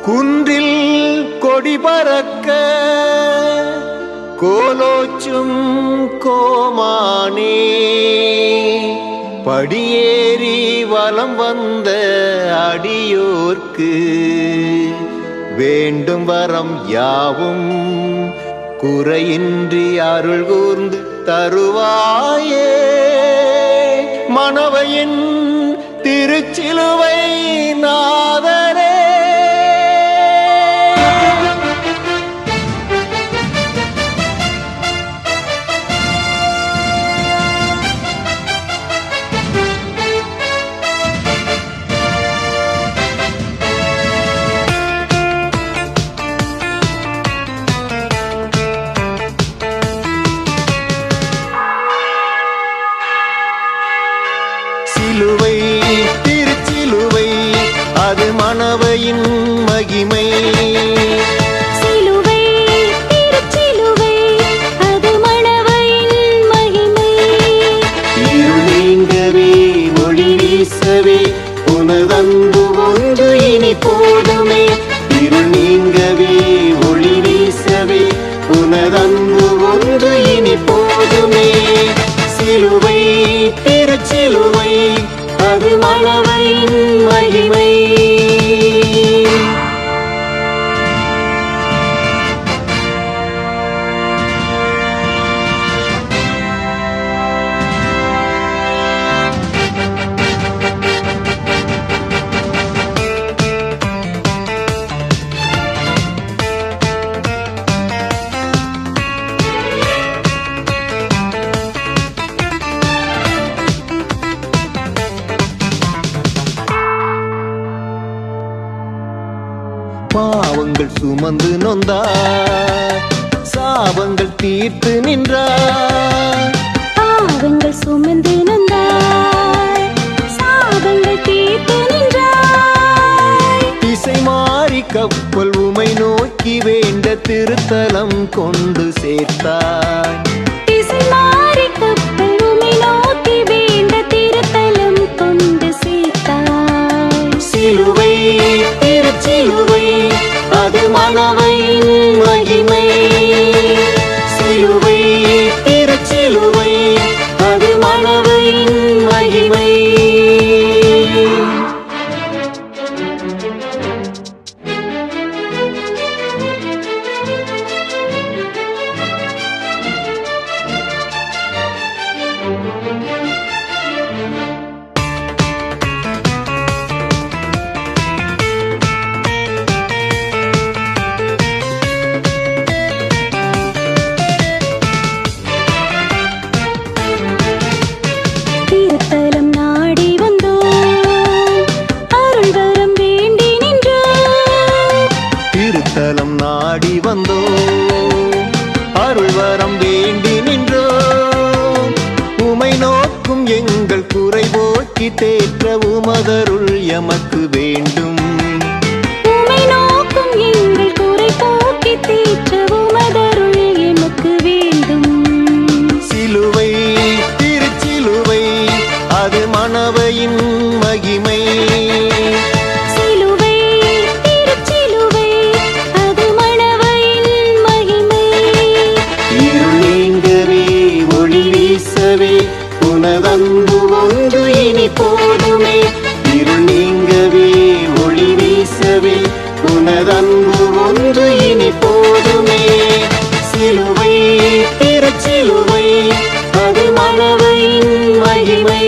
குன்றில் கொடி பறக்க கோலோச்சும் கோமானே படியேறி வலம் வந்த அடியோர்க்கு வேண்டும் வரம் யாவும் குறையின்றி அருள் கூர்ந்து தருவாயே. மணவையின் திருச்சிலுவை நாதரே, சிலுவை திருச்சிலுவை அது மணவையின் மகிமை. சிலுவை திருச்சிலுவை அது மணவையின் மகிமை. இருள் நீங்கவே ஒளி வீசவே உனதன்பு ஒன்று இனி போதுமே. இருள் நீங்கவே ஒளி வீசவே உனதன்பு ஒன்று இனி போதுமே. சிலுவை திருச்சிலுவை அது மணவையின் மகிமை. பாவங்கள் சுமந்து நொந்தார், சாபங்கள் தீர்த்து நின்றார். பாவங்கள் சுமந்து நொந்தார், சாபங்கள் தீர்த்து நின்றார். திசை மாறி கப்பல் உமை நோக்கி வேண்ட திருத்தலம் கொண்டு சேர்த்தார். திசை மாறி கப்பல் உமை நோக்கி வேண்ட திருத்தலம் கொண்டு சேர்த்தார். சிலுவை திருச்சிலுவை அது மணவையின் மகிமை. சிலுவை திருச்சிலுவை அது மணவையின் மகிமை. திருத்தலம் நாடி வந்தோம், அருள் வரம் வேண்டி நின்றோம். திருத்தலம் நாடி வந்தோம், அருள் வரம் வேண்டி நின்றோம். உமை நோக்கும் எங்கள் குறை போக்கி தேற்ற உமதருள் எமக்கு வேண்டும். உமை நோக்கும் எங்கள் குறை போக்கி தேற்ற உமதருள் எமக்கு வேண்டும். சிலுவை திருச்சிலுவை அது மணவையின் மகிமை. சிலுவை திருச்சிலுவை அது மணவையின் மகிமை. இருள் நீங்கவே ஒளி வீசவே உனதன்பு ஒன்று இனி போதுமே. இருள் நீங்கவே ஒளி வீசவே உனதன்பு ஒன்று இனி போதுமே. சிலுவை திருச்சிலுவை அது மணவையின் மகிமை.